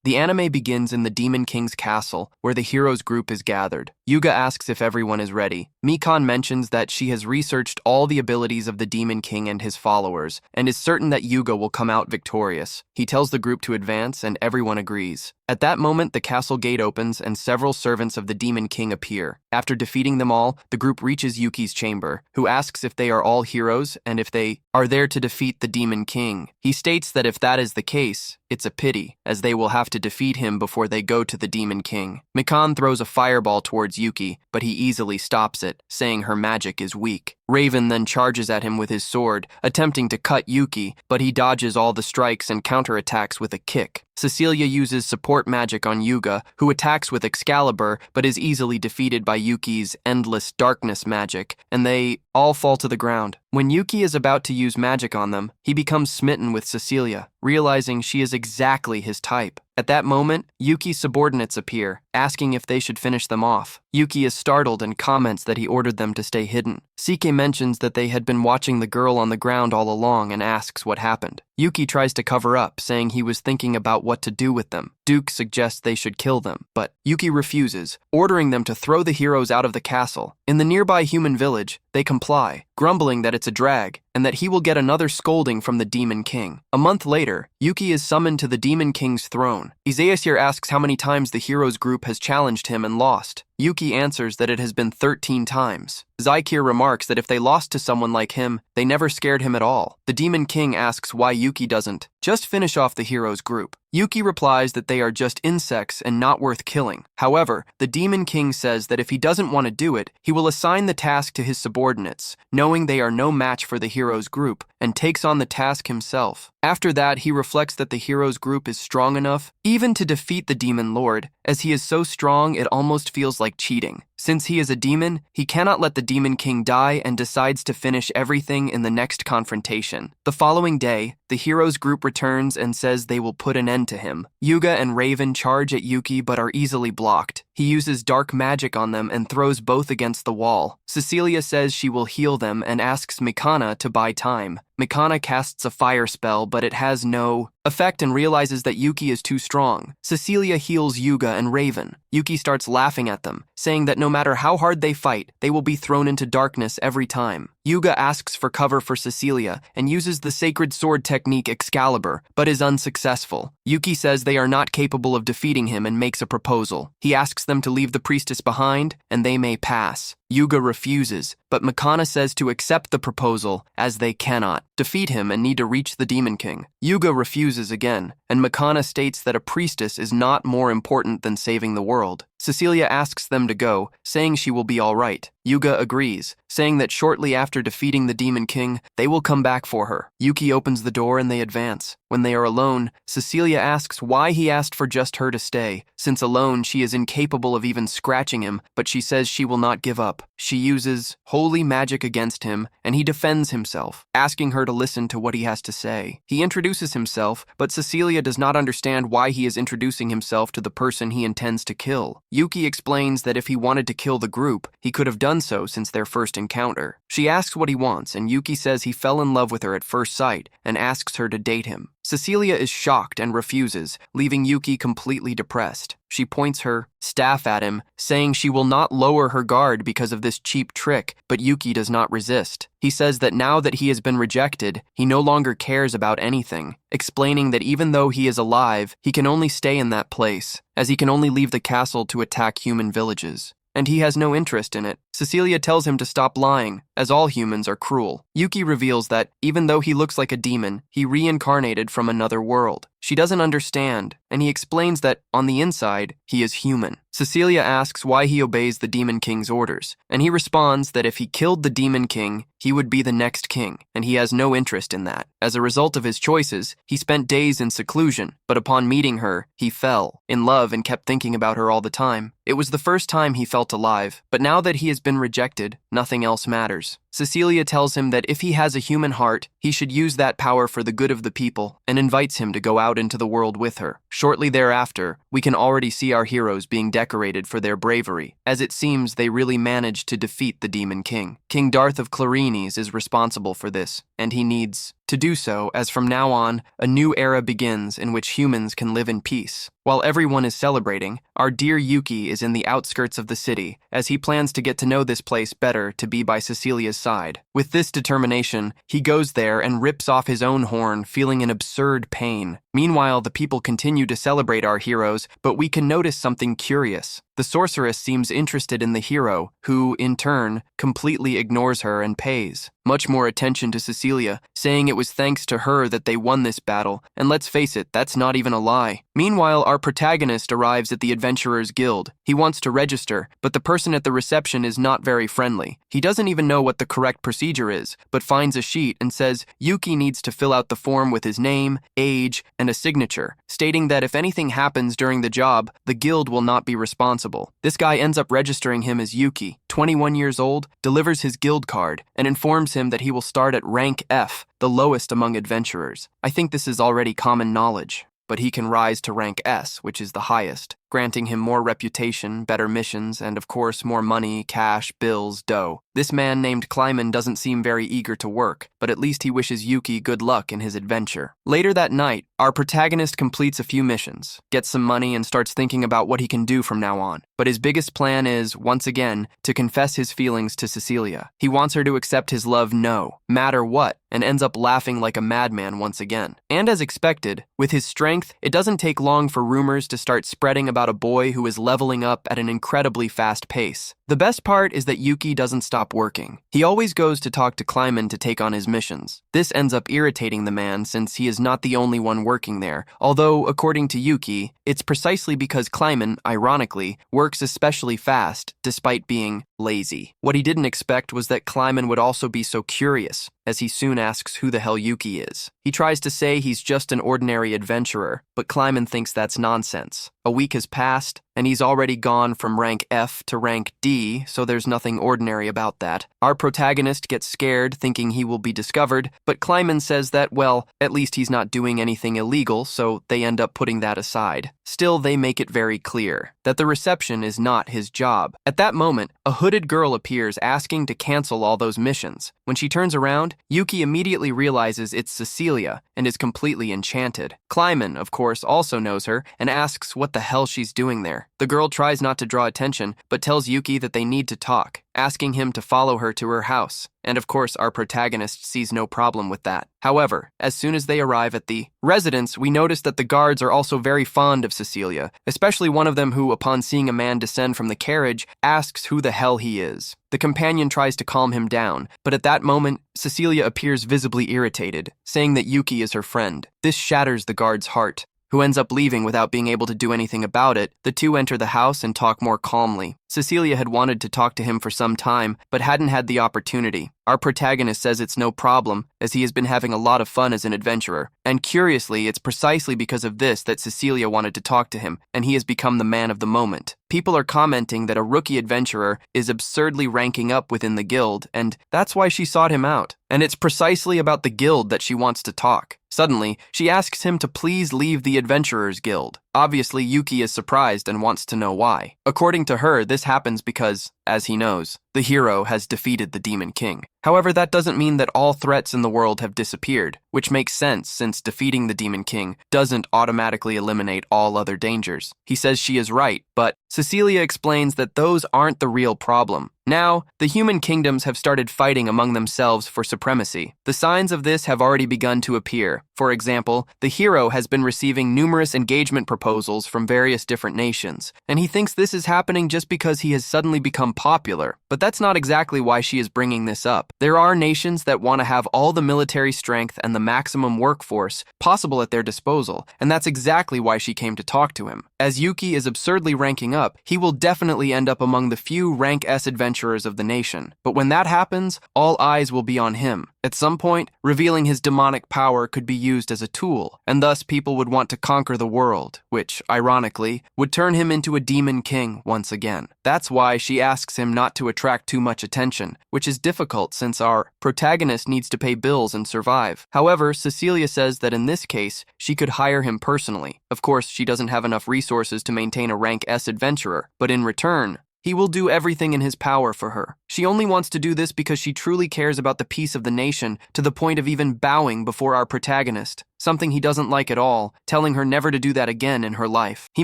The anime begins in the Demon King's castle, where the heroes group is gathered. Yuga asks if everyone is ready. Mikan mentions that she has researched all the abilities of the Demon King and his followers, and is certain that Yuga will come out victorious. He tells the group to advance, and everyone agrees. At that moment, the castle gate opens, and several servants of the Demon King appear. After defeating them all, the group reaches Yuki's chamber, who asks if they are all heroes, and if they are there to defeat the Demon King. He states that if that is the case, it's a pity, as they will have to defeat him before they go to the Demon King. Mikan throws a fireball towards Yuki, but he easily stops it, saying her magic is weak. Raven then charges at him with his sword, attempting to cut Yuki, but he dodges all the strikes and counterattacks with a kick. Cecilia uses support magic on Yuga, who attacks with Excalibur, but is easily defeated by Yuki's endless darkness magic, and they all fall to the ground. When Yuki is about to use magic on them, he becomes smitten with Cecilia, realizing she is exactly his type. At that moment, Yuki's subordinates appear, asking if they should finish them off. Yuki is startled and comments that he ordered them to stay hidden. Sike mentions that they had been watching the girl on the ground all along and asks what happened. Yuki tries to cover up, saying he was thinking about what to do with them. Duke suggests they should kill them, but Yuki refuses, ordering them to throw the heroes out of the castle. In the nearby human village, they comply, grumbling that it's a drag, and that he will get another scolding from the Demon King. A month later, Yuki is summoned to the Demon King's throne. Izayasir asks how many times the heroes group has challenged him and lost. Yuki answers that it has been 13 times. Zaikir remarks that if they lost to someone like him, they never scared him at all. The Demon King asks why Yuki doesn't just finish off the heroes group. Yuki replies that they are just insects and not worth killing. However, the Demon King says that if he doesn't want to do it, he will assign the task to his subordinates, knowing they are no match for the heroes group, and takes on the task himself. After that, he reflects that the heroes group is strong enough even to defeat the Demon Lord, as he is so strong it almost feels like cheating. Since he is a demon, he cannot let the Demon King die and decides to finish everything in the next confrontation. The following day, the heroes group returns and says they will put an end to him. Yuga and Raven charge at Yuki but are easily blocked. He uses dark magic on them and throws both against the wall. Cecilia says she will heal them and asks Mikana to buy time. Mikana casts a fire spell, but it has no effect and realizes that Yuki is too strong. Cecilia heals Yuga and Raven. Yuki starts laughing at them, saying that no matter how hard they fight, they will be thrown into darkness every time. Yuga asks for cover for Cecilia and uses the sacred sword technique Excalibur, but is unsuccessful. Yuki says they are not capable of defeating him and makes a proposal. He asks them to leave the priestess behind, and they may pass. Yuga refuses, but Mikana says to accept the proposal, as they cannot defeat him and need to reach the Demon King. Yuga refuses again, and Mikana states that a priestess is not more important than saving the world. Cecilia asks them to go, saying she will be all right. Yuga agrees, saying that shortly after defeating the Demon King, they will come back for her. Yuki opens the door and they advance. When they are alone, Cecilia asks why he asked for just her to stay. Since alone, she is incapable of even scratching him, but she says she will not give up. She uses holy magic against him, and he defends himself, asking her to listen to what he has to say. He introduces himself, but Cecilia does not understand why he is introducing himself to the person he intends to kill. Yuki explains that if he wanted to kill the group, he could have done so since their first encounter. She asks what he wants, and Yuki says he fell in love with her at first sight and asks her to date him. Cecilia is shocked and refuses, leaving Yuki completely depressed. She points her staff at him, saying she will not lower her guard because of this cheap trick, but Yuki does not resist. He says that now that he has been rejected, he no longer cares about anything, explaining that even though he is alive, he can only stay in that place, as he can only leave the castle to attack human villages. And he has no interest in it. Cecilia tells him to stop lying, as all humans are cruel. Yuki reveals that, even though he looks like a demon, he reincarnated from another world. She doesn't understand, and he explains that, on the inside, he is human. Cecilia asks why he obeys the Demon King's orders, and he responds that if he killed the Demon King, he would be the next king, and he has no interest in that. As a result of his choices, he spent days in seclusion, but upon meeting her, he fell in love and kept thinking about her all the time. It was the first time he felt alive, but now that he has been rejected, nothing else matters. Cecilia tells him that if he has a human heart, he should use that power for the good of the people and invites him to go out into the world with her. Shortly thereafter, we can already see our heroes being decorated for their bravery, as it seems they really managed to defeat the Demon King. King Darth of Clarines is responsible for this, and he needs to do so, as from now on, a new era begins in which humans can live in peace. While everyone is celebrating, our dear Yuki is in the outskirts of the city, as he plans to get to know this place better to be by Cecilia's side. With this determination, he goes there and rips off his own horn, feeling an absurd pain. Meanwhile, the people continue to celebrate our heroes, but we can notice something curious. The sorceress seems interested in the hero, who, in turn, completely ignores her and pays much more attention to Cecilia, saying it was thanks to her that they won this battle, and let's face it, that's not even a lie. Meanwhile, our protagonist arrives at the Adventurers Guild. He wants to register, but the person at the reception is not very friendly. He doesn't even know what the correct procedure is, but finds a sheet and says Yuki needs to fill out the form with his name, age, and a signature, stating that if anything happens during the job, the guild will not be responsible. This guy ends up registering him as Yuki, 21 years old, delivers his guild card, and informs him that he will start at rank F, the lowest among adventurers. I think this is already common knowledge, but he can rise to rank S, which is the highest, granting him more reputation, better missions, and of course more money, cash, bills, dough. This man named Kleiman doesn't seem very eager to work, but at least he wishes Yuki good luck in his adventure. Later that night, our protagonist completes a few missions, gets some money, and starts thinking about what he can do from now on. But his biggest plan is, once again, to confess his feelings to Cecilia. He wants her to accept his love no matter what, and ends up laughing like a madman once again. And as expected, with his strength, it doesn't take long for rumors to start spreading about a boy who is leveling up at an incredibly fast pace. The best part is that Yuki doesn't stop working. He always goes to talk to Kleiman to take on his missions. This ends up irritating the man since he is not the only one working there, although, according to Yuki, it's precisely because Kleiman, ironically, works especially fast despite being lazy. What he didn't expect was that Kleiman would also be so curious, as he soon asks who the hell Yuki is. He tries to say he's just an ordinary adventurer, but Kleiman thinks that's nonsense. A week has passed, and he's already gone from rank F to rank D, so there's nothing ordinary about that. Our protagonist gets scared, thinking he will be discovered, but Kleiman says that, well, at least he's not doing anything illegal, so they end up putting that aside. Still, they make it very clear that the reception is not his job. At that moment, a hooded girl appears asking to cancel all those missions. When she turns around, Yuki immediately realizes it's Cecilia and is completely enchanted. Kleiman, of course, also knows her and asks what the hell she's doing there. The girl tries not to draw attention, but tells Yuki that they need to talk, asking him to follow her to her house. And of course, our protagonist sees no problem with that. However, as soon as they arrive at the residence, we notice that the guards are also very fond of Cecilia, especially one of them who, upon seeing a man descend from the carriage, asks who the hell he is. The companion tries to calm him down, but at that moment, Cecilia appears visibly irritated, saying that Yuki is her friend. This shatters the guard's heart, who ends up leaving without being able to do anything about it. The two enter the house and talk more calmly. Cecilia had wanted to talk to him for some time, but hadn't had the opportunity. Our protagonist says it's no problem, as he has been having a lot of fun as an adventurer. And curiously, it's precisely because of this that Cecilia wanted to talk to him, and he has become the man of the moment. People are commenting that a rookie adventurer is absurdly ranking up within the guild, and that's why she sought him out. And it's precisely about the guild that she wants to talk. Suddenly, she asks him to please leave the Adventurers Guild. Obviously, Yuki is surprised and wants to know why. According to her, this happens because, as he knows, the hero has defeated the Demon King. However, that doesn't mean that all threats in the world have disappeared, which makes sense since defeating the Demon King doesn't automatically eliminate all other dangers. He says she is right, but Cecilia explains that those aren't the real problem. Now, the human kingdoms have started fighting among themselves for supremacy. The signs of this have already begun to appear. For example, the hero has been receiving numerous engagement proposals from various different nations, and he thinks this is happening just because he has suddenly become popular. But that's not exactly why she is bringing this up. There are nations that want to have all the military strength and the maximum workforce possible at their disposal, and that's exactly why she came to talk to him. As Yuki is absurdly ranking up, he will definitely end up among the few rank S adventurers of the nation. But when that happens, all eyes will be on him. At some point, revealing his demonic power could be used as a tool, and thus people would want to conquer the world, which, ironically, would turn him into a demon king once again. That's why she asks him not to attract too much attention, which is difficult since our protagonist needs to pay bills and survive. However, Cecilia says that in this case, she could hire him personally. Of course, she doesn't have enough resources to maintain a rank S adventurer, but in return, he will do everything in his power for her. She only wants to do this because she truly cares about the peace of the nation, to the point of even bowing before our protagonist, something he doesn't like at all, telling her never to do that again in her life. He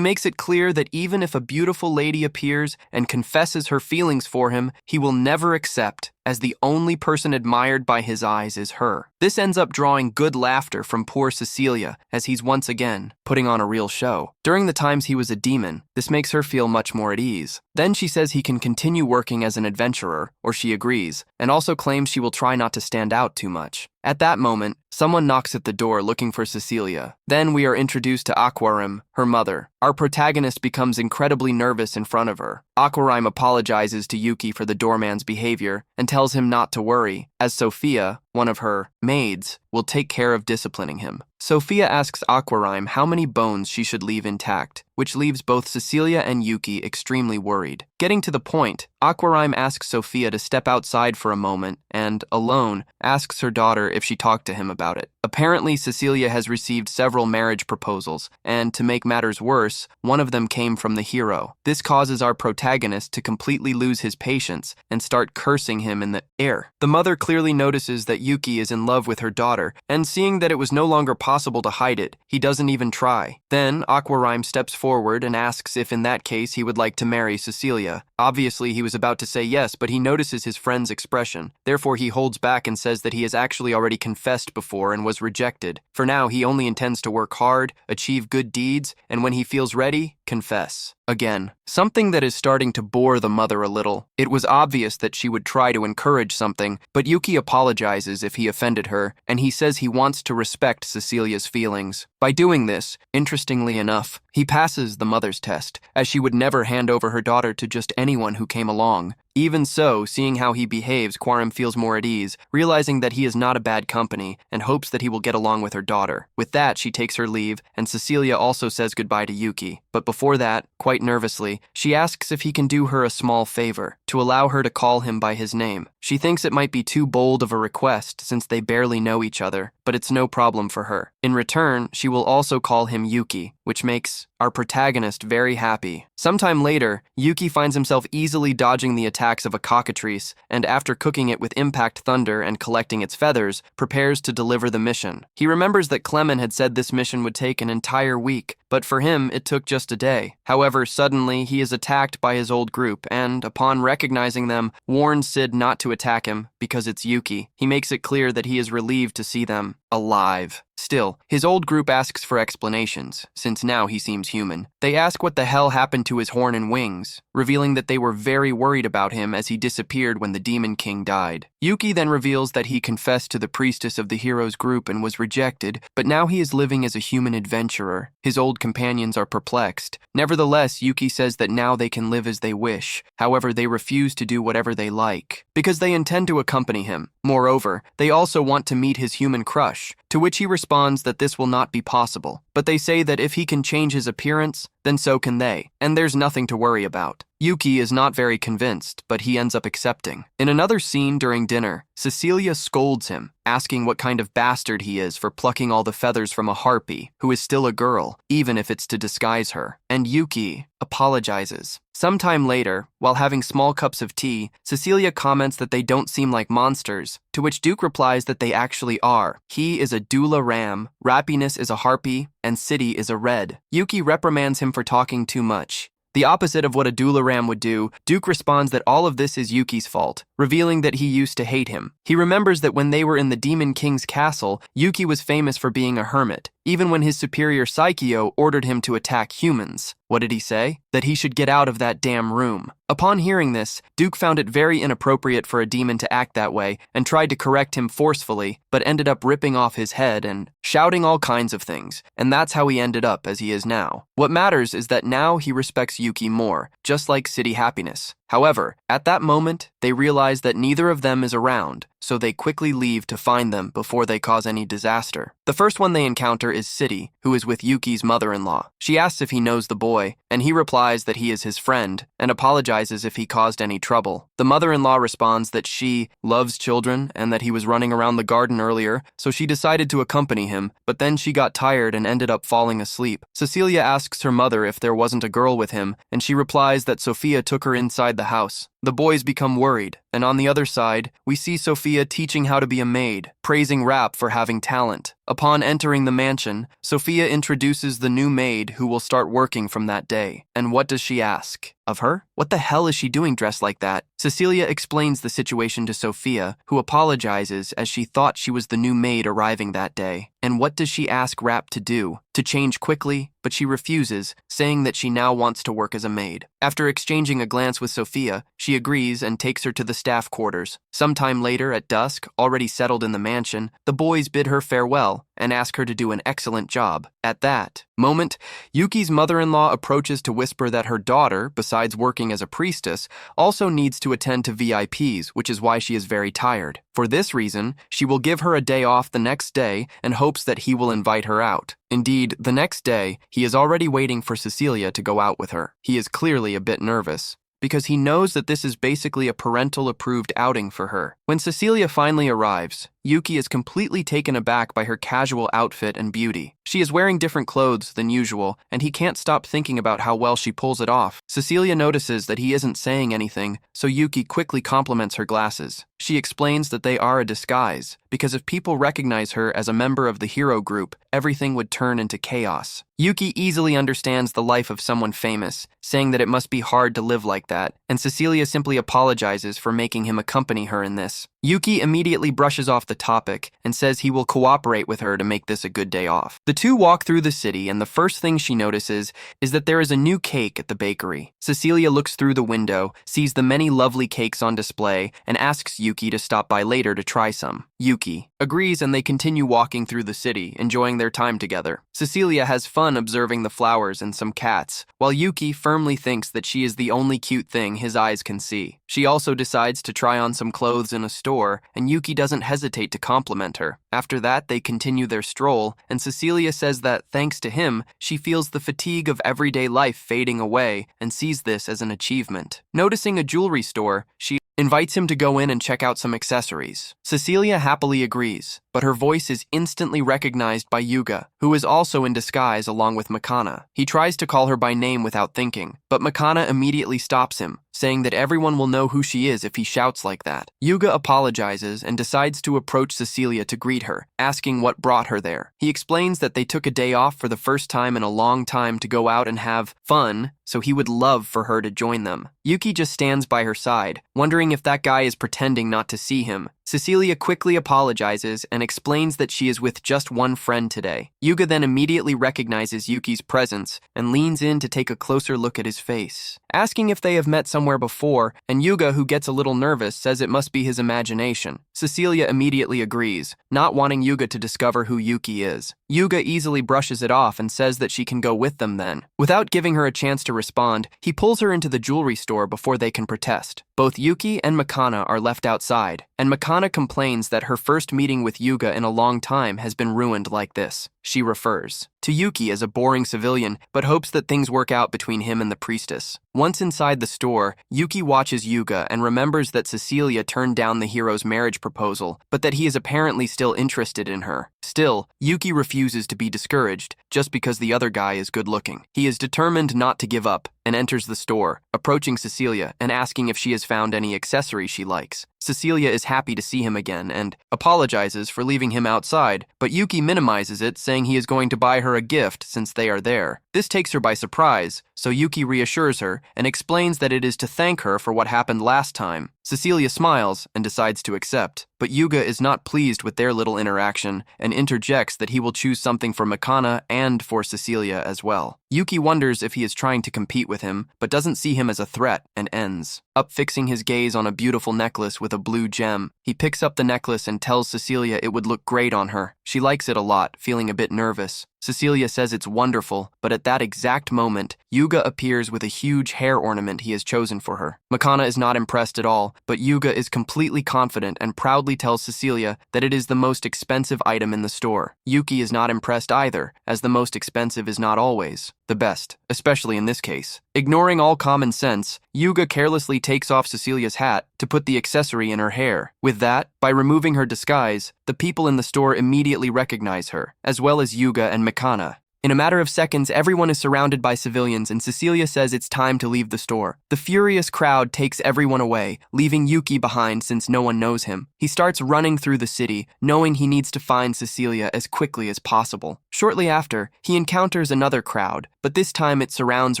makes it clear that even if a beautiful lady appears and confesses her feelings for him, he will never accept, as the only person admired by his eyes is her. This ends up drawing good laughter from poor Cecilia, as he's once again putting on a real show. During the times he was a demon, this makes her feel much more at ease. Then she says he can continue working as an adventurer, or she agrees, and also claims she will try not to stand out too much. At that moment, someone knocks at the door looking for Cecilia. Then we are introduced to Aquarim, her mother. Our protagonist becomes incredibly nervous in front of her. Aquarim apologizes to Yuki for the doorman's behavior and tells him not to worry, as Sophia, one of her maids, will take care of disciplining him. Sophia asks Aquarim how many bones she should leave intact, which leaves both Cecilia and Yuki extremely worried. Getting to the point, Aquarim asks Sophia to step outside for a moment and, alone, asks her daughter if she talked to him about it. Apparently, Cecilia has received several marriage proposals, and to make matters worse, one of them came from the hero. This causes our protagonist to completely lose his patience and start cursing him in the air. The mother clearly notices that Yuki is in love with her daughter, and seeing that it was no longer possible to hide it, he doesn't even try. Then, Aquarim steps forward and asks if in that case he would like to marry Cecilia. Obviously, he was about to say yes, but he notices his friend's expression. Therefore, he holds back and says that he has actually already confessed before and was rejected. For now, he only intends to work hard, achieve good deeds, and when he feels ready, confess. Again, something that is starting to bore the mother a little. It was obvious that she would try to encourage something, but Yuki apologizes if he offended her, and he says he wants to respect Cecilia's feelings. By doing this, interestingly enough, he passes the mother's test, as she would never hand over her daughter to just anyone who came along. Even so, seeing how he behaves, Quarim feels more at ease, realizing that he is not a bad company, and hopes that he will get along with her daughter. With that, she takes her leave, and Cecilia also says goodbye to Yuki. But before that, quite nervously, she asks if he can do her a small favor, to allow her to call him by his name. She thinks it might be too bold of a request since they barely know each other, but it's no problem for her. In return, she will also call him Yuki, which makes our protagonist very happy. Sometime later, Yuki finds himself easily dodging the attacks of a cockatrice, and after cooking it with impact thunder and collecting its feathers, prepares to deliver the mission. He remembers that Clement had said this mission would take an entire week, but for him, it took just a day. However, suddenly, he is attacked by his old group, and, upon recognizing them, warns Sid not to attack him, because it's Yuki. He makes it clear that he is relieved to see them alive. Still, his old group asks for explanations, since now he seems human. They ask what the hell happened to his horn and wings, revealing that they were very worried about him as he disappeared when the Demon King died. Yuki then reveals that he confessed to the priestess of the hero's group and was rejected, but now he is living as a human adventurer. His old companions are perplexed. Nevertheless, Yuki says that now they can live as they wish. However, they refuse to do whatever they like, because they intend to accompany him. Moreover, they also want to meet his human crush, to which he responds that this will not be possible. But they say that if he can change his appearance, then so can they, and there's nothing to worry about. Yuki is not very convinced, but he ends up accepting. In another scene during dinner, Cecilia scolds him, asking what kind of bastard he is for plucking all the feathers from a harpy, who is still a girl, even if it's to disguise her. And Yuki apologizes. Sometime later, while having small cups of tea, Cecilia comments that they don't seem like monsters, to which Duke replies that they actually are. He is a Dula ram, Rapiness is a harpy, and City is a red. Yuki reprimands him for talking too much. The opposite of what a Dula ram would do, Duke responds that all of this is Yuki's fault, revealing that he used to hate him. He remembers that when they were in the Demon King's castle, Yuki was famous for being a hermit, even when his superior Saikyo ordered him to attack humans. What did he say? That he should get out of that damn room. Upon hearing this, Duke found it very inappropriate for a demon to act that way and tried to correct him forcefully, but ended up ripping off his head and shouting all kinds of things, and that's how he ended up as he is now. What matters is that now he respects Yuki more, just like City Happiness. However, at that moment, they realize that neither of them is around, so they quickly leave to find them before they cause any disaster. The first one they encounter is City, who is with Yuki's mother-in-law. She asks if he knows the boy, and he replies that he is his friend, and apologizes if he caused any trouble. The mother-in-law responds that she loves children and that he was running around the garden earlier, so she decided to accompany him, but then she got tired and ended up falling asleep. Cecilia asks her mother if there wasn't a girl with him, and she replies that Sophia took her inside the house. The boys become worried, and on the other side, we see Sophia teaching how to be a maid, praising Rap for having talent. Upon entering the mansion, Sophia introduces the new maid who will start working from that day. And what does she ask? Of her? What the hell is she doing dressed like that? Cecilia explains the situation to Sophia, who apologizes as she thought she was the new maid arriving that day. And what does she ask Rap to do? To change quickly, but she refuses, saying that she now wants to work as a maid. After exchanging a glance with Sophia, she agrees and takes her to the staff quarters. Sometime later, at dusk, already settled in the mansion, the boys bid her farewell and ask her to do an excellent job. At that moment, Yuki's mother-in-law approaches to whisper that her daughter, besides working as a priestess, also needs to attend to VIPs, which is why she is very tired. For this reason, she will give her a day off the next day and hopes that he will invite her out. Indeed, the next day, he is already waiting for Cecilia to go out with her. He is clearly a bit nervous, because he knows that this is basically a parental-approved outing for her. When Cecilia finally arrives, Yuki is completely taken aback by her casual outfit and beauty. She is wearing different clothes than usual, and he can't stop thinking about how well she pulls it off. Cecilia notices that he isn't saying anything, so Yuki quickly compliments her glasses. She explains that they are a disguise, because if people recognize her as a member of the hero group, everything would turn into chaos. Yuki easily understands the life of someone famous, saying that it must be hard to live like that, and Cecilia simply apologizes for making him accompany her in this. Yuki immediately brushes off the topic and says he will cooperate with her to make this a good day off. The two walk through the city, and the first thing she notices is that there is a new cake at the bakery. Cecilia looks through the window, sees the many lovely cakes on display, and asks Yuki to stop by later to try some. Yuki agrees, and they continue walking through the city, enjoying their time together. Cecilia has fun observing the flowers and some cats, while Yuki firmly thinks that she is the only cute thing his eyes can see. She also decides to try on some clothes in a store, and Yuki doesn't hesitate to compliment her. After that, they continue their stroll, and Cecilia says that, thanks to him, she feels the fatigue of everyday life fading away and sees this as an achievement. Noticing a jewelry store, she invites him to go in and check out some accessories. Cecilia happily agrees, but her voice is instantly recognized by Yuga, who is also in disguise along with Makana. He tries to call her by name without thinking, but Makana immediately stops him, saying that everyone will know who she is if he shouts like that. Yuga apologizes and decides to approach Cecilia to greet her, asking what brought her there. He explains that they took a day off for the first time in a long time to go out and have fun, so he would love for her to join them. Yuki just stands by her side, wondering if that guy is pretending not to see him. Cecilia quickly apologizes and explains that she is with just one friend today. Yuga then immediately recognizes Yuki's presence and leans in to take a closer look at his face, asking if they have met somewhere before, and Yuga, who gets a little nervous, says it must be his imagination. Cecilia immediately agrees, not wanting Yuga to discover who Yuki is. Yuga easily brushes it off and says that she can go with them then. Without giving her a chance to respond, he pulls her into the jewelry store before they can protest. Both Yuki and Makana are left outside, and Makana complains that her first meeting with Yuga in a long time has been ruined like this. She refers to Yuki as a boring civilian, but hopes that things work out between him and the priestess. Once inside the store, Yuki watches Yuga and remembers that Cecilia turned down the hero's marriage proposal, but that he is apparently still interested in her. Still, Yuki refuses to be discouraged just because the other guy is good-looking. He is determined not to give up and enters the store, approaching Cecilia and asking if she has found any accessories she likes. Cecilia is happy to see him again and apologizes for leaving him outside, but Yuki minimizes it, saying he is going to buy her a gift since they are there. This takes her by surprise, so Yuki reassures her and explains that it is to thank her for what happened last time. Cecilia smiles and decides to accept, but Yuga is not pleased with their little interaction and interjects that he will choose something for Makana and for Cecilia as well. Yuki wonders if he is trying to compete with him, but doesn't see him as a threat and ends. Up fixing his gaze on a beautiful necklace with a blue gem, he picks up the necklace and tells Cecilia it would look great on her. She likes it a lot, feeling a bit nervous. Cecilia says it's wonderful, but at that exact moment, Yuga appears with a huge hair ornament he has chosen for her. Makana is not impressed at all, but Yuga is completely confident and proudly tells Cecilia that it is the most expensive item in the store. Yuki is not impressed either, as the most expensive is not always the best, especially in this case. Ignoring all common sense, Yuga carelessly takes off Cecilia's hat to put the accessory in her hair. With that, by removing her disguise, the people in the store immediately recognize her, as well as Yuga and Makana. In a matter of seconds, everyone is surrounded by civilians, and Cecilia says it's time to leave the store. The furious crowd takes everyone away, leaving Yuki behind since no one knows him. He starts running through the city, knowing he needs to find Cecilia as quickly as possible. Shortly after, he encounters another crowd, but this time it surrounds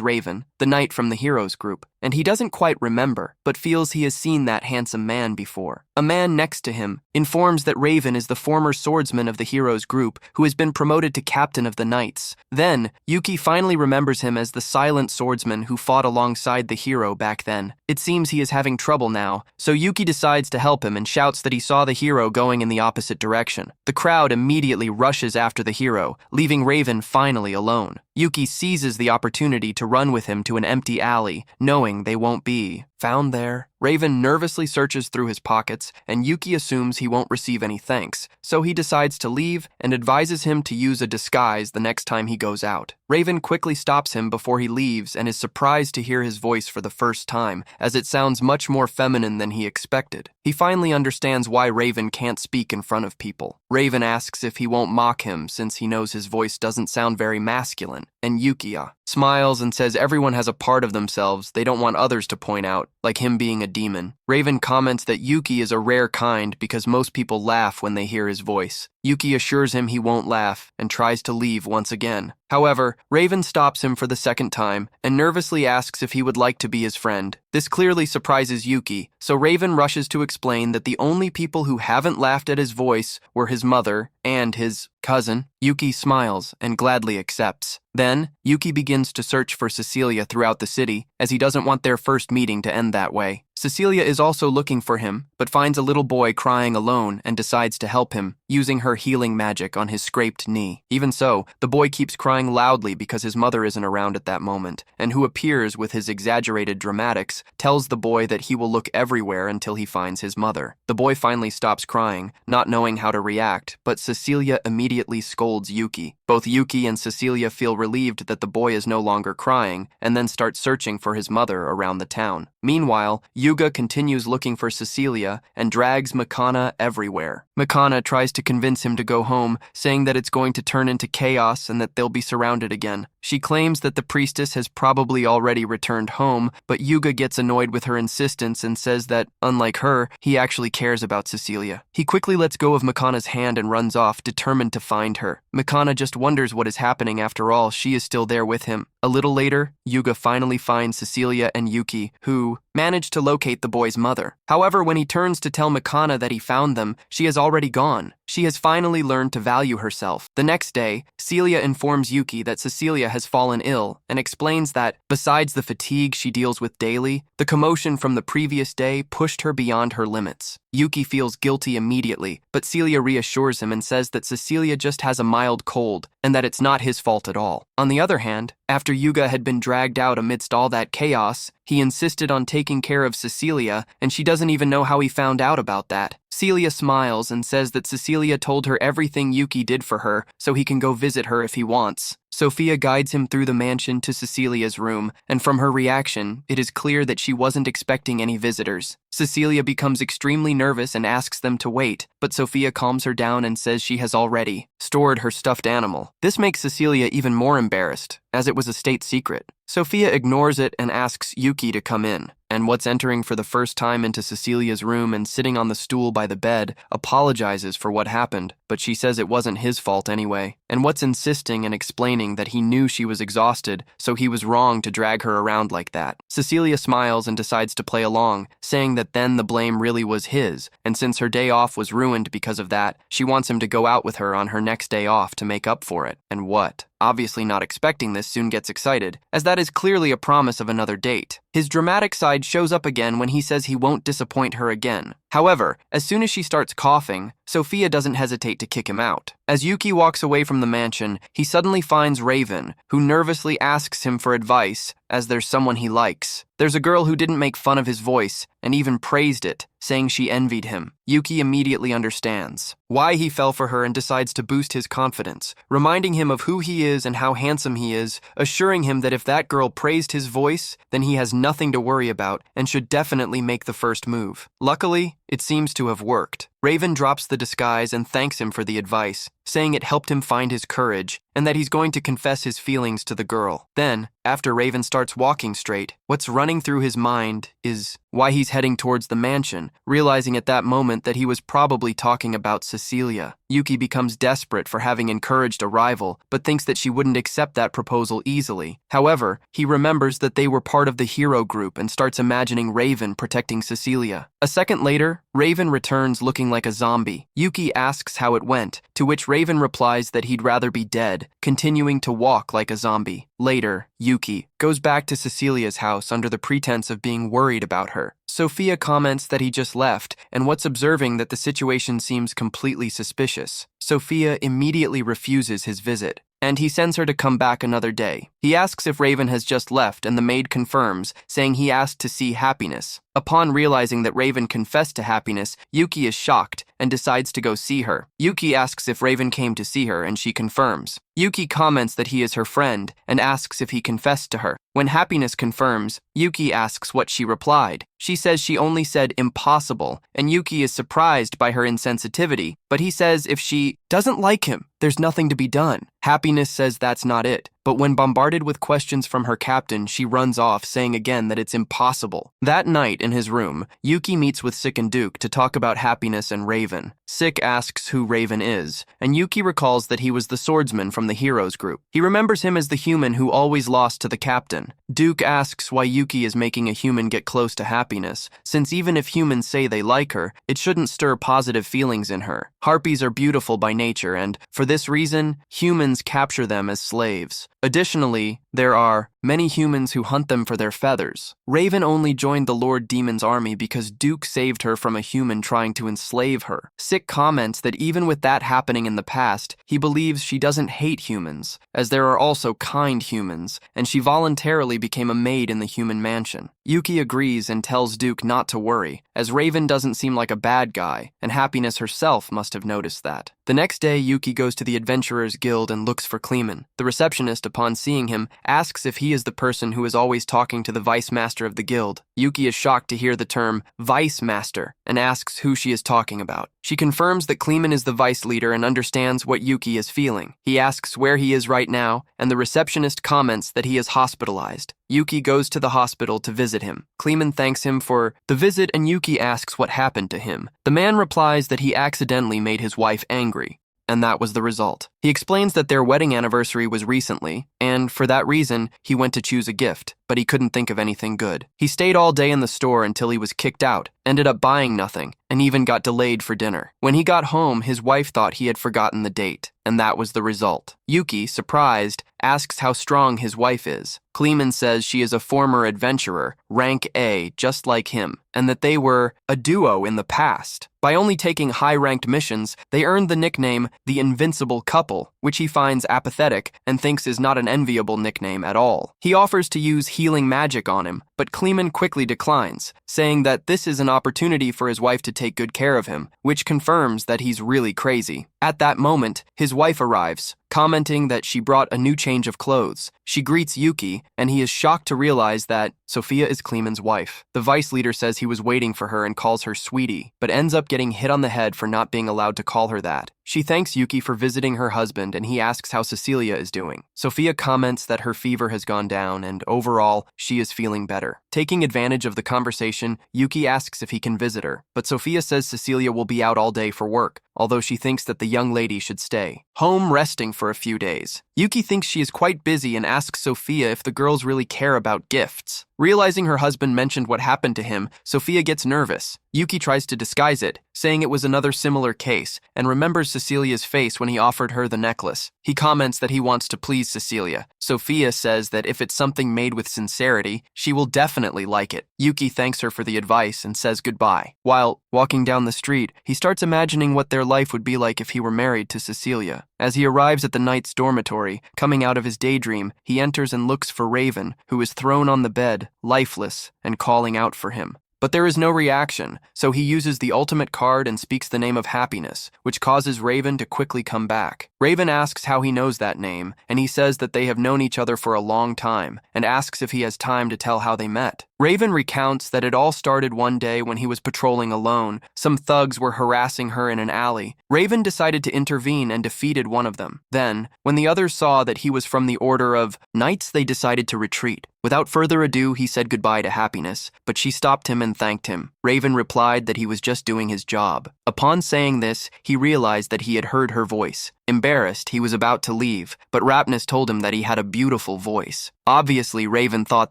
Raven, the knight from the heroes group, and he doesn't quite remember, but feels he has seen that handsome man before. A man next to him informs that Raven is the former swordsman of the heroes group who has been promoted to captain of the knights. Then, Yuki finally remembers him as the silent swordsman who fought alongside the hero back then. It seems he is having trouble now, so Yuki decides to help him and shouts that he saw the hero going in the opposite direction. The crowd immediately rushes after the hero, leaving Raven finally alone. Yuki seizes the opportunity to run with him to an empty alley, knowing they won't be found there. Raven nervously searches through his pockets, and Yuki assumes he won't receive any thanks, so he decides to leave and advises him to use a disguise the next time he goes out. Raven quickly stops him before he leaves and is surprised to hear his voice for the first time, as it sounds much more feminine than he expected. He finally understands why Raven can't speak in front of people. Raven asks if he won't mock him since he knows his voice doesn't sound very masculine, and Yuki smiles and says everyone has a part of themselves they don't want others to point out, like him being a demon. Raven comments that Yuki is a rare kind because most people laugh when they hear his voice. Yuki assures him he won't laugh and tries to leave once again. However, Raven stops him for the second time and nervously asks if he would like to be his friend. This clearly surprises Yuki, so Raven rushes to explain that the only people who haven't laughed at his voice were his mother and his cousin. Yuki smiles and gladly accepts. Then, Yuki begins to search for Cecilia throughout the city, as he doesn't want their first meeting to end that way. Cecilia is also looking for him, but finds a little boy crying alone and decides to help him, using her healing magic on his scraped knee. Even so, the boy keeps crying loudly because his mother isn't around at that moment, and who appears with his exaggerated dramatics, tells the boy that he will look everywhere until he finds his mother. The boy finally stops crying, not knowing how to react, but Cecilia immediately scolds Yuki. Both Yuki and Cecilia feel relieved that the boy is no longer crying, and then start searching for his mother around the town. Meanwhile, Yuga continues looking for Cecilia and drags Makana everywhere. Makana tries to convince him to go home, saying that it's going to turn into chaos and that they'll be surrounded again. She claims that the priestess has probably already returned home, but Yuga gets annoyed with her insistence and says that, unlike her, he actually cares about Cecilia. He quickly lets go of Makana's hand and runs off, determined to find her. Makana just wonders what is happening. After all, she is still there with him. A little later, Yuga finally finds Cecilia and Yuki, who manage to locate the boy's mother. However, when he turns to tell Makana that he found them, she has already gone. She has finally learned to value herself. The next day, Celia informs Yuki that Cecilia has fallen ill and explains that, besides the fatigue she deals with daily, the commotion from the previous day pushed her beyond her limits. Yuki feels guilty immediately, but Celia reassures him and says that Cecilia just has a mild cold and that it's not his fault at all. On the other hand, after Yuga had been dragged out amidst all that chaos, he insisted on taking care of Cecilia, and she doesn't even know how he found out about that. Celia smiles and says that Cecilia told her everything Yuki did for her, so he can go visit her if he wants. Sophia guides him through the mansion to Cecilia's room, and from her reaction, it is clear that she wasn't expecting any visitors. Cecilia becomes extremely nervous and asks them to wait, but Sophia calms her down and says she has already stored her stuffed animal. This makes Cecilia even more embarrassed, as it was a state secret. Sophia ignores it and asks Yuki to come in, and what's entering for the first time into Cecilia's room and sitting on the stool by the bed apologizes for what happened, but she says it wasn't his fault anyway. And what's insisting and explaining that he knew she was exhausted, so he was wrong to drag her around like that. Cecilia smiles and decides to play along, saying that then the blame really was his, and since her day off was ruined because of that, she wants him to go out with her on her next day off to make up for it. And what? Obviously not expecting this, soon gets excited, as that is clearly a promise of another date. His dramatic side shows up again when he says he won't disappoint her again. However, as soon as she starts coughing, Sophia doesn't hesitate to kick him out. As Yuki walks away from the mansion, he suddenly finds Raven, who nervously asks him for advice, as there's someone he likes. There's a girl who didn't make fun of his voice, and even praised it, saying she envied him. Yuki immediately understands why he fell for her and decides to boost his confidence, reminding him of who he is and how handsome he is, assuring him that if that girl praised his voice, then he has nothing to worry about and should definitely make the first move. Luckily, it seems to have worked. Raven drops the disguise and thanks him for the advice, saying it helped him find his courage and that he's going to confess his feelings to the girl. Then, after Raven starts walking straight, what's running through his mind is why he's heading towards the mansion, realizing at that moment that he was probably talking about Cecilia. Yuki becomes desperate for having encouraged a rival, but thinks that she wouldn't accept that proposal easily. However, he remembers that they were part of the hero group and starts imagining Raven protecting Cecilia. A second later, Raven returns looking like a zombie. Yuki asks how it went, to which Raven replies that he'd rather be dead, continuing to walk like a zombie. Later, Yuki goes back to Cecilia's house under the pretense of being worried about her. Sophia comments that he just left, and what's observing that the situation seems completely suspicious. Sophia immediately refuses his visit, and he sends her to come back another day. He asks if Raven has just left, and the maid confirms, saying he asked to see Happiness. Upon realizing that Raven confessed to Happiness, Yuki is shocked and decides to go see her. Yuki asks if Raven came to see her, and she confirms. Yuki comments that he is her friend and asks if he confessed to her. When Happiness confirms, Yuki asks what she replied. She says she only said impossible, and Yuki is surprised by her insensitivity, but he says if she doesn't like him, there's nothing to be done. Happiness says that's not it, but when bombarded with questions from her captain, she runs off, saying again that it's impossible. That night in his room, Yuki meets with Sik and Duke to talk about Happiness and Raven. Sik asks who Raven is, and Yuki recalls that he was the swordsman from the heroes group. He remembers him as the human who always lost to the captain. Duke asks why Yuki is making a human get close to Happiness, since even if humans say they like her, it shouldn't stir positive feelings in her. Harpies are beautiful by nature, and for this reason, humans capture them as slaves. Additionally, there are many humans who hunt them for their feathers. Raven only joined the Lord Demon's army because Duke saved her from a human trying to enslave her. Sik comments that even with that happening in the past, he believes she doesn't hate humans, as there are also kind humans, and she voluntarily became a maid in the human mansion. Yuki agrees and tells Duke not to worry, as Raven doesn't seem like a bad guy, and Happiness herself must have noticed that. The next day, Yuki goes to the Adventurers Guild and looks for Kleeman. The receptionist, upon seeing him, asks if he is the person who is always talking to the vice master of the guild. Yuki is shocked to hear the term vice master and asks who she is talking about. She confirms that Kleeman is the vice leader and understands what Yuki is feeling. He asks where he is right now, and the receptionist comments that he is hospitalized. Yuki goes to the hospital to visit him. Kleeman thanks him for the visit, and Yuki asks what happened to him. The man replies that he accidentally made his wife angry, and that was the result. He explains that their wedding anniversary was recently, and for that reason, he went to choose a gift, but he couldn't think of anything good. He stayed all day in the store until he was kicked out, ended up buying nothing, and even got delayed for dinner. When he got home, his wife thought he had forgotten the date, and that was the result. Yuki, surprised, asks how strong his wife is. Kleeman says she is a former adventurer, rank A, just like him, and that they were a duo in the past. By only taking high-ranked missions, they earned the nickname the Invincible Couple, which he finds apathetic and thinks is not an enviable nickname at all. He offers to use healing magic on him, but Kleeman quickly declines, saying that this is an opportunity for his wife to take good care of him, which confirms that he's really crazy. At that moment, his wife arrives, commenting that she brought a new change of clothes. She greets Yuki, and he is shocked to realize that Sophia is Kleeman's wife. The vice leader says he was waiting for her and calls her sweetie, but ends up getting hit on the head for not being allowed to call her that. She thanks Yuki for visiting her husband, and he asks how Cecilia is doing. Sophia comments that her fever has gone down, and overall, she is feeling better. Taking advantage of the conversation, Yuki asks if he can visit her, but Sophia says Cecilia will be out all day for work, although she thinks that the young lady should stay home resting for a few days. Yuki thinks she is quite busy and asks Sophia if the girls really care about gifts. Realizing her husband mentioned what happened to him, Sophia gets nervous. Yuki tries to disguise it, saying it was another similar case, and remembers Cecilia's face when he offered her the necklace. He comments that he wants to please Cecilia. Sophia says that if it's something made with sincerity, she will definitely like it. Yuki thanks her for the advice and says goodbye. While walking down the street, he starts imagining what their life would be like if he were married to Cecilia. As he arrives at the knight's dormitory, coming out of his daydream, he enters and looks for Raven, who is thrown on the bed, lifeless, and calling out for him. But there is no reaction, so he uses the ultimate card and speaks the name of Happiness, which causes Raven to quickly come back. Raven asks how he knows that name, and he says that they have known each other for a long time, and asks if he has time to tell how they met. Raven recounts that it all started one day when he was patrolling alone. Some thugs were harassing her in an alley. Raven decided to intervene and defeated one of them. Then, when the others saw that he was from the Order of Knights, they decided to retreat. Without further ado, he said goodbye to Happiness, but she stopped him and thanked him. Raven replied that he was just doing his job. Upon saying this, he realized that he had heard her voice. Embarrassed, he was about to leave, but Rapness told him that he had a beautiful voice. Obviously, Raven thought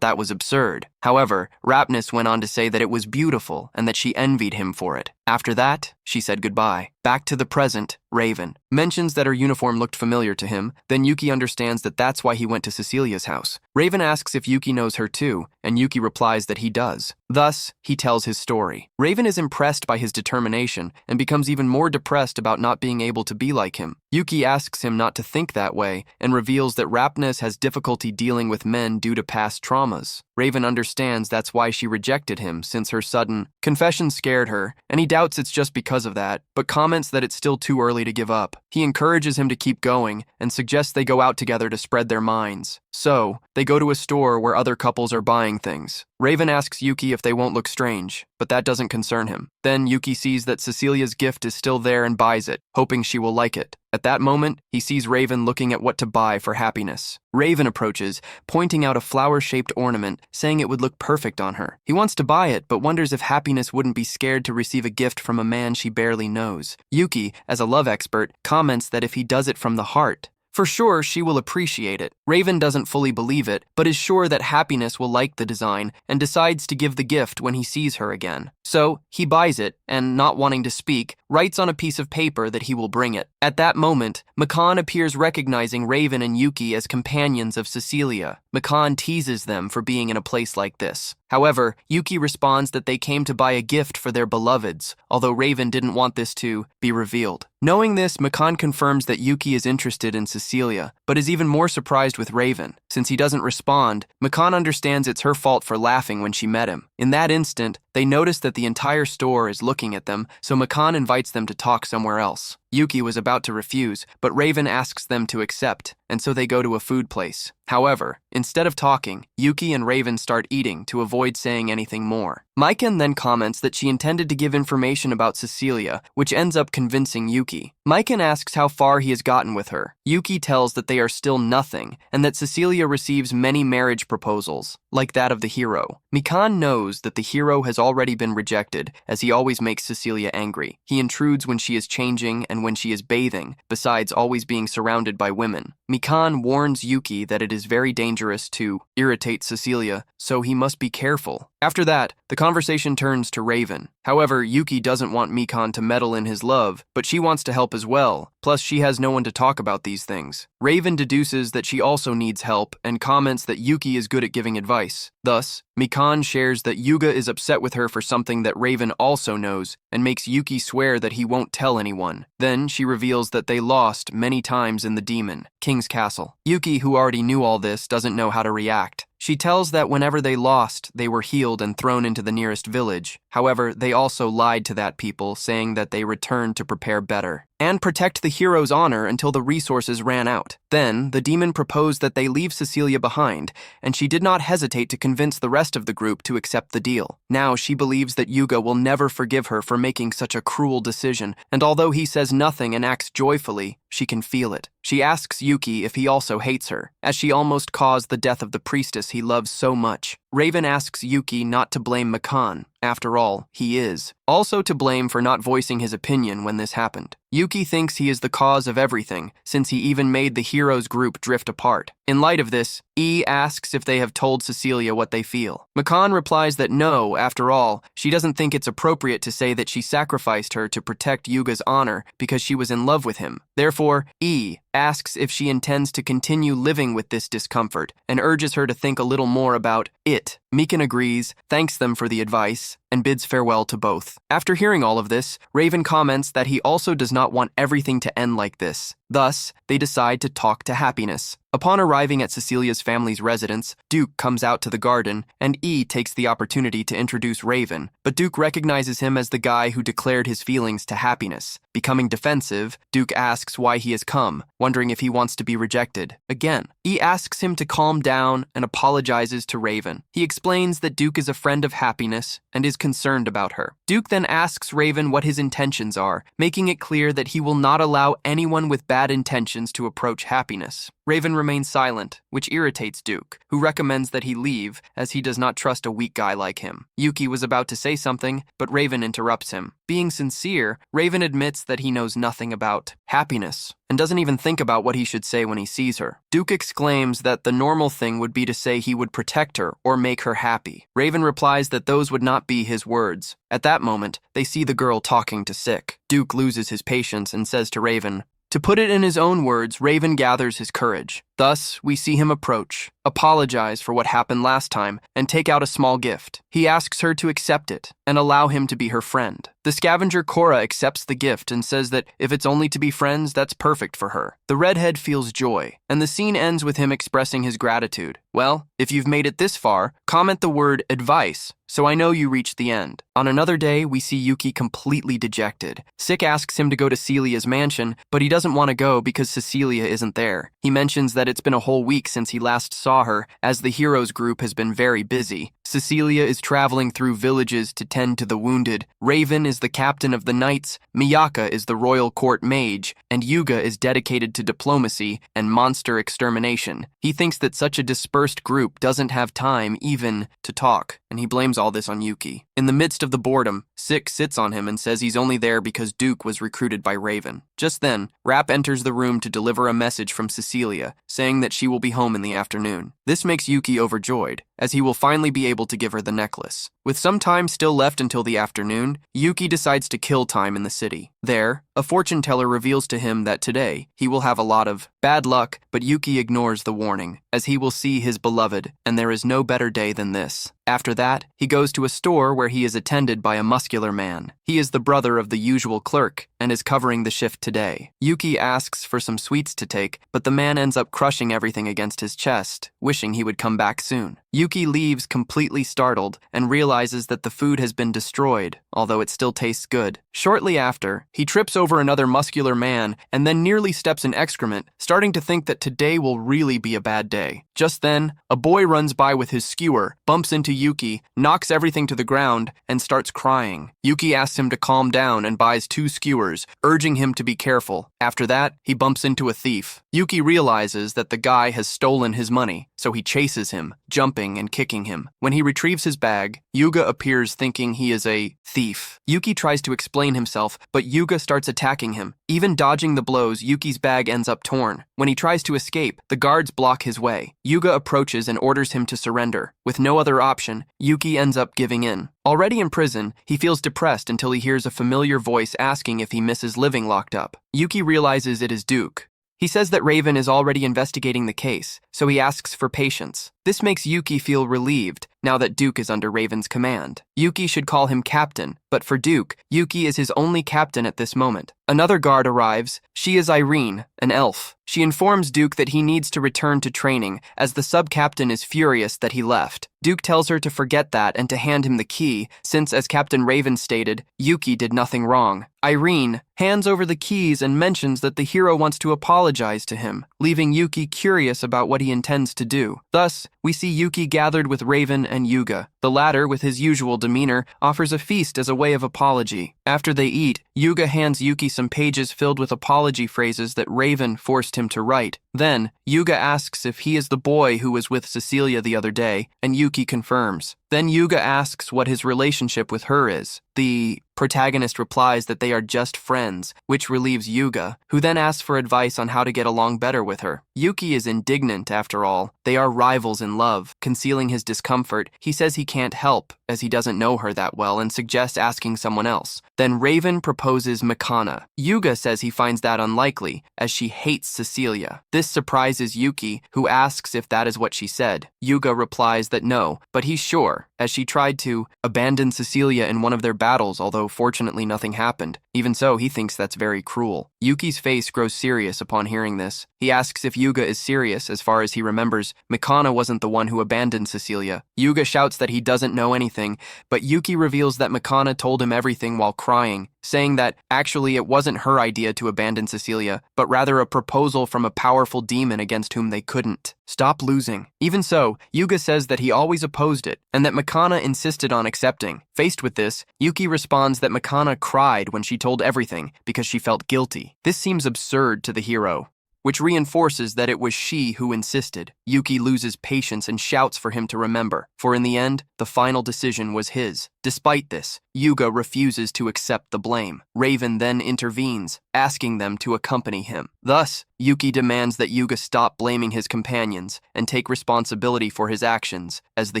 that was absurd. However, Rapness went on to say that it was beautiful and that she envied him for it. After that, she said goodbye. Back to the present, Raven mentions that her uniform looked familiar to him. Then Yuki understands that that's why he went to Cecilia's house. Raven asks if Yuki knows her too, and Yuki replies that he does. Thus, he tells his story. Raven is impressed by his determination and becomes even more depressed about not being able to be like him. Yuki asks him not to think that way and reveals that Rapness has difficulty dealing with men due to past traumas. Raven understands that's why she rejected him, since her sudden confession scared her, and he doubts it's just because of that, but comments that it's still too early to give up. He encourages him to keep going and suggests they go out together to spread their minds. So, they go to a store where other couples are buying things. Raven asks Yuki if they won't look strange, but that doesn't concern him. Then Yuki sees that Cecilia's gift is still there and buys it, hoping she will like it. At that moment, he sees Raven looking at what to buy for Happiness. Raven approaches, pointing out a flower-shaped ornament, saying it would look perfect on her. He wants to buy it, but wonders if Happiness wouldn't be scared to receive a gift from a man she barely knows. Yuki, as a love expert, comments that if he does it from the heart, for sure, she will appreciate it. Raven doesn't fully believe it, but is sure that Happiness will like the design and decides to give the gift when he sees her again. So, he buys it, and not wanting to speak, writes on a piece of paper that he will bring it. At that moment, Makan appears recognizing Raven and Yuki as companions of Cecilia. Makan teases them for being in a place like this. However, Yuki responds that they came to buy a gift for their beloveds, although Raven didn't want this to be revealed. Knowing this, Makan confirms that Yuki is interested in Cecilia, but is even more surprised with Raven. Since he doesn't respond, Makan understands it's her fault for laughing when she met him. In that instant, they notice that the entire store is looking at them, so Makan invites them to talk somewhere else. Yuki was about to refuse, but Raven asks them to accept, and so they go to a food place. However, instead of talking, Yuki and Raven start eating to avoid saying anything more. Maiken then comments that she intended to give information about Cecilia, which ends up convincing Yuki. Maiken asks how far he has gotten with her. Yuki tells that they are still nothing, and that Cecilia receives many marriage proposals, like that of the hero. Mikan knows that the hero has already been rejected, as he always makes Cecilia angry. He intrudes when she is changing and when she is bathing, besides always being surrounded by women. Mikan warns Yuki that it is very dangerous to irritate Cecilia, so he must be careful. After that, the conversation turns to Raven. However, Yuki doesn't want Mikan to meddle in his love, but she wants to help as well. Plus, she has no one to talk about these things. Raven deduces that she also needs help and comments that Yuki is good at giving advice. Thus, Mikan shares that Yuga is upset with her for something that Raven also knows and makes Yuki swear that he won't tell anyone. Then she reveals that they lost many times in the Demon King's castle. Yuki, who already knew all this, doesn't know how to react. She tells that whenever they lost, they were healed and thrown into the nearest village. However, they also lied to that people, saying that they returned to prepare better and protect the hero's honor until the resources ran out. Then, the demon proposed that they leave Cecilia behind, and she did not hesitate to convince the rest of the group to accept the deal. Now, she believes that Yuga will never forgive her for making such a cruel decision, and although he says nothing and acts joyfully, she can feel it. She asks Yuki if he also hates her, as she almost caused the death of the priestess he loves so much. Raven asks Yuki not to blame Makan. After all, he is. Also to blame for not voicing his opinion when this happened. Yuki thinks he is the cause of everything, since he even made the heroes group drift apart. In light of this, E asks if they have told Cecilia what they feel. Makan replies that no, after all, she doesn't think it's appropriate to say that she sacrificed her to protect Yuga's honor because she was in love with him. Therefore, E asks if she intends to continue living with this discomfort and urges her to think a little more about it. Mikan agrees, thanks them for the advice, and bids farewell to both. After hearing all of this, Raven comments that he also does not want everything to end like this. Thus, they decide to talk to Happiness. Upon arriving at Cecilia's family's residence, Duke comes out to the garden, and E takes the opportunity to introduce Raven, but Duke recognizes him as the guy who declared his feelings to Happiness. Becoming defensive, Duke asks why he has come, wondering if he wants to be rejected. Again, E asks him to calm down and apologizes to Raven. He explains that Duke is a friend of Happiness and is concerned about her. Duke then asks Raven what his intentions are, making it clear that he will not allow anyone with bad intentions to approach Happiness. Raven remains silent, which irritates Duke, who recommends that he leave as he does not trust a weak guy like him. Yuki was about to say something, but Raven interrupts him. Being sincere, Raven admits that he knows nothing about Happiness and doesn't even think about what he should say when he sees her. Duke exclaims that the normal thing would be to say he would protect her or make her happy. Raven replies that those would not be his words. At that moment, they see the girl talking to Sick. Duke loses his patience and says to Raven, to put it in his own words, Raven gathers his courage. Thus, we see him approach, apologize for what happened last time, and take out a small gift. He asks her to accept it and allow him to be her friend. The scavenger Cora accepts the gift and says that if it's only to be friends, that's perfect for her. The redhead feels joy, and the scene ends with him expressing his gratitude. Well, if you've made it this far, comment the word advice, so I know you reached the end. On another day, we see Yuki completely dejected. Sick asks him to go to Celia's mansion, but he doesn't want to go because Cecilia isn't there. He mentions that it's been a whole week since he last saw her, as the heroes group has been very busy. Cecilia is traveling through villages to tend to the wounded. Raven is the captain of the knights, Miyaka is the royal court mage, and Yuga is dedicated to diplomacy and monster extermination. He thinks that such a dispersed group doesn't have time even to talk, and he blames all this on Yuki. In the midst of the boredom, Sick sits on him and says he's only there because Duke was recruited by Raven. Just then, Rap enters the room to deliver a message from Cecilia, saying that she will be home in the afternoon. This makes Yuki overjoyed, as he will finally be able to give her the necklace. With some time still left until the afternoon, Yuki decides to kill time in the city. There, a fortune teller reveals to him that today he will have a lot of bad luck, but Yuki ignores the warning, as he will see his beloved, and there is no better day than this. After that, he goes to a store where he is attended by a muscular man. He is the brother of the usual clerk and is covering the shift today. Yuki asks for some sweets to take, but the man ends up crushing everything against his chest, wishing he would come back soon. Yuki leaves completely startled and realizes that the food has been destroyed, although it still tastes good. Shortly after, he trips over another muscular man and then nearly steps in excrement, starting to think that today will really be a bad day. Just then, a boy runs by with his skewer, bumps into Yuki, knocks everything to the ground, and starts crying. Yuki asks him to calm down and buys 2 skewers, urging him to be careful. After that, he bumps into a thief. Yuki realizes that the guy has stolen his money, so he chases him, jumping and kicking him. When he retrieves his bag, Yuga appears thinking he is a thief. Yuki tries to explain himself, but Yuga starts attacking him. Even dodging the blows, Yuki's bag ends up torn. When he tries to escape, the guards block his way. Yuga approaches and orders him to surrender. With no other option, Yuki ends up giving in. Already in prison, he feels depressed until he hears a familiar voice asking if he misses living locked up. Yuki realizes it is Duke. He says that Raven is already investigating the case, so he asks for patience. This makes Yuki feel relieved, now that Duke is under Raven's command. Yuki should call him captain, but for Duke, Yuki is his only captain at this moment. Another guard arrives. She is Irene, an elf. She informs Duke that he needs to return to training, as the sub-captain is furious that he left. Duke tells her to forget that and to hand him the key, since, as Captain Raven stated, Yuki did nothing wrong. Irene hands over the keys and mentions that the hero wants to apologize to him, leaving Yuki curious about what he intends to do. Thus, we see Yuki gathered with Raven and Yuga. The latter, with his usual demeanor, offers a feast as a way of apology. After they eat, Yuga hands Yuki some pages filled with apology phrases that Raven forced him to write. Then, Yuga asks if he is the boy who was with Cecilia the other day, and Yuki confirms. Then Yuga asks what his relationship with her is. The protagonist replies that they are just friends, which relieves Yuga, who then asks for advice on how to get along better with her. Yuki is indignant, after all. They are rivals in love. Concealing his discomfort, he says he can't help, as he doesn't know her that well, and suggests asking someone else. Then Raven proposes Mikana. Yuga says he finds that unlikely, as she hates Cecilia. This surprises Yuki, who asks if that is what she said. Yuga replies that no, but he's sure, as she tried to abandon Cecilia in one of their battles, although fortunately nothing happened. Even so, he thinks that's very cruel. Yuki's face grows serious upon hearing this. He asks if Yuga is serious. As far as he remembers, Mikana wasn't the one who abandoned Cecilia. Yuga shouts that he doesn't know anything, but Yuki reveals that Mikana told him everything while crying, saying that actually it wasn't her idea to abandon Cecilia, but rather a proposal from a powerful demon against whom they couldn't stop losing. Even so, Yuga says that he always opposed it, and that Mikana insisted on accepting. Faced with this, Yuki responds that Mikana cried when she told everything because she felt guilty. This seems absurd to the hero, which reinforces that it was she who insisted. Yuki loses patience and shouts for him to remember, for in the end, the final decision was his. Despite this, Yuga refuses to accept the blame. Raven then intervenes, asking them to accompany him. Thus, Yuki demands that Yuga stop blaming his companions and take responsibility for his actions as the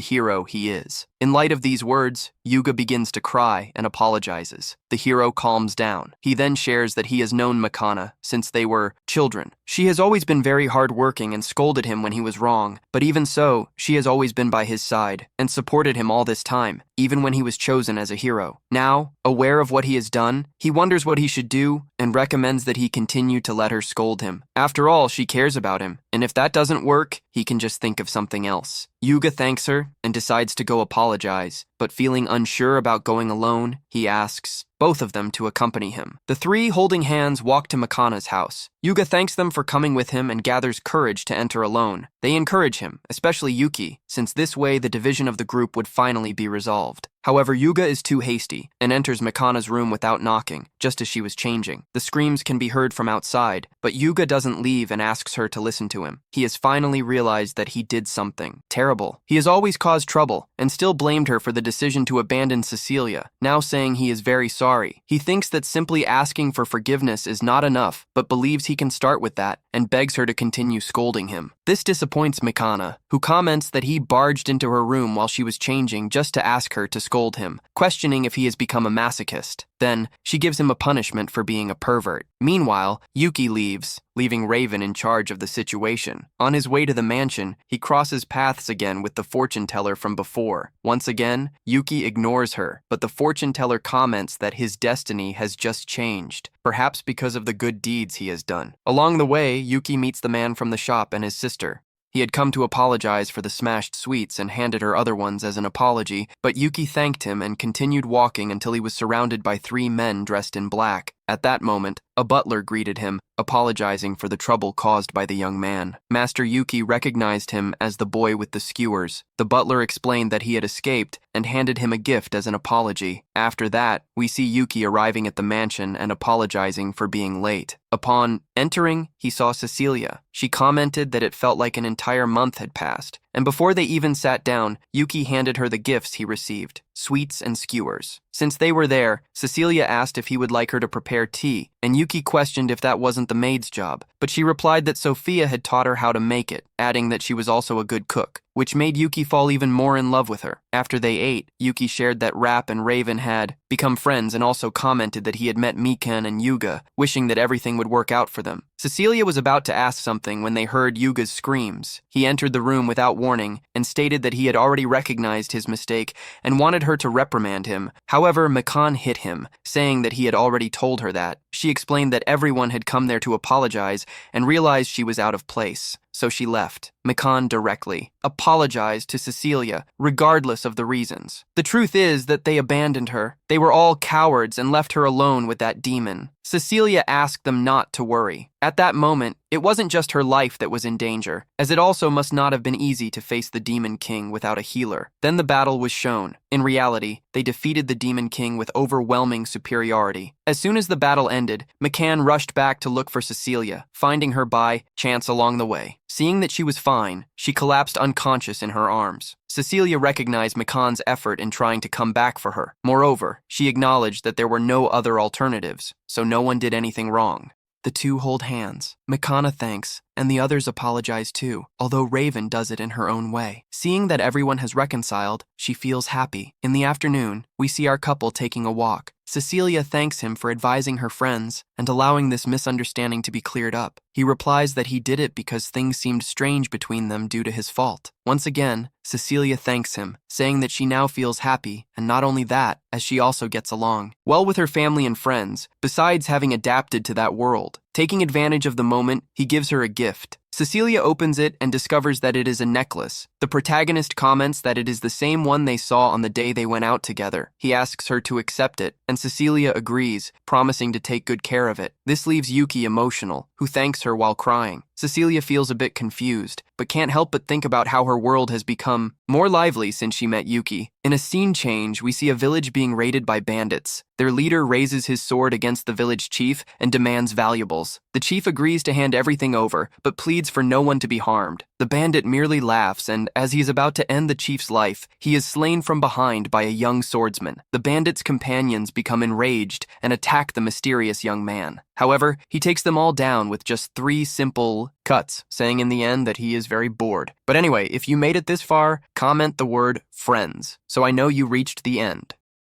hero he is. In light of these words, Yuga begins to cry and apologizes. The hero calms down. He then shares that he has known Mikana since they were children. She has always been very hardworking and scolded him when he was wrong, but even so, she has always been by his side and supported him all this time, even when he was chosen as a hero. Now, aware of what he has done, he wonders what he should do and recommends that he continue to let her scold him. After all, she cares about him, and if that doesn't work, he can just think of something else. Yuga thanks her and decides to go apologize, but feeling unsure about going alone, he asks both of them to accompany him. The three, holding hands, walk to Mikana's house. Yuga thanks them for coming with him and gathers courage to enter alone. They encourage him, especially Yuki, since this way the division of the group would finally be resolved. However, Yuga is too hasty and enters Mikana's room without knocking, just as she was changing. The screams can be heard from outside, but Yuga doesn't leave and asks her to listen to him. He has finally realized that he did something terrible. He has always caused trouble and still blamed her for the decision to abandon Cecilia, now saying he is very sorry. He thinks that simply asking for forgiveness is not enough, but believes he can start with that and begs her to continue scolding him. This disappoints Mikana, who comments that he barged into her room while she was changing just to ask her to scold him, questioning if he has become a masochist. Then, she gives him a punishment for being a pervert. Meanwhile, Yuki leaves, leaving Raven in charge of the situation. On his way to the mansion, he crosses paths again with the fortune teller from before. Once again, Yuki ignores her, but the fortune teller comments that his destiny has just changed, perhaps because of the good deeds he has done. Along the way, Yuki meets the man from the shop and his sister. He had come to apologize for the smashed sweets and handed her other ones as an apology, but Yuki thanked him and continued walking until he was surrounded by three men dressed in black. At that moment, a butler greeted him, apologizing for the trouble caused by the young man. Master Yuki recognized him as the boy with the skewers. The butler explained that he had escaped and handed him a gift as an apology. After that, we see Yuki arriving at the mansion and apologizing for being late. Upon entering, he saw Cecilia. She commented that it felt like an entire month had passed, and before they even sat down, Yuki handed her the gifts he received, sweets and skewers. Since they were there, Cecilia asked if he would like her to prepare tea, and Yuki questioned if that wasn't the maid's job, but she replied that Sophia had taught her how to make it, adding that she was also a good cook, which made Yuki fall even more in love with her. After they ate, Yuki shared that Rap and Raven had become friends and also commented that he had met Mikan and Yuga, wishing that everything would work out for them. Cecilia was about to ask something when they heard Yuga's screams. He entered the room without warning and stated that he had already recognized his mistake and wanted her to reprimand him. However, Mikan hit him, saying that he had already told her that. She explained that everyone had come there to apologize and realized she was out of place, so she left. Mikan directly apologized to Cecilia, regardless of the reasons. The truth is that they abandoned her. They were all cowards and left her alone with that demon. Cecilia asked them not to worry. At that moment, it wasn't just her life that was in danger, as it also must not have been easy to face the Demon King without a healer. Then the battle was shown. In reality, they defeated the Demon King with overwhelming superiority. As soon as the battle ended, McCann rushed back to look for Cecilia, finding her by chance along the way. Seeing that she was fine, she collapsed unconscious in her arms. Cecilia recognized McCann's effort in trying to come back for her. Moreover, she acknowledged that there were no other alternatives, so no one did anything wrong. The two hold hands. McCann thanks, and the others apologize too, although Raven does it in her own way. Seeing that everyone has reconciled, she feels happy. In the afternoon, we see our couple taking a walk. Cecilia thanks him for advising her friends and allowing this misunderstanding to be cleared up. He replies that he did it because things seemed strange between them due to his fault. Once again, Cecilia thanks him, saying that she now feels happy, and not only that, as she also gets along well with her family and friends, besides having adapted to that world. Taking advantage of the moment, he gives her a gift. Cecilia opens it and discovers that it is a necklace. The protagonist comments that it is the same one they saw on the day they went out together. He asks her to accept it, and Cecilia agrees, promising to take good care of it. This leaves Yuki emotional, who thanks her while crying. Cecilia feels a bit confused, but can't help but think about how her world has become more lively since she met Yuki. In a scene change, we see a village being raided by bandits. Their leader raises his sword against the village chief and demands valuables. The chief agrees to hand everything over, but pleads for no one to be harmed. The bandit merely laughs, and as he is about to end the chief's life, he is slain from behind by a young swordsman. The bandit's companions become enraged and attack the mysterious young man. However, he takes them all down with just 3 simple cuts, saying in the end that he is very bored. But anyway, if you made it this far, comment the word friends, so I know you reached the end.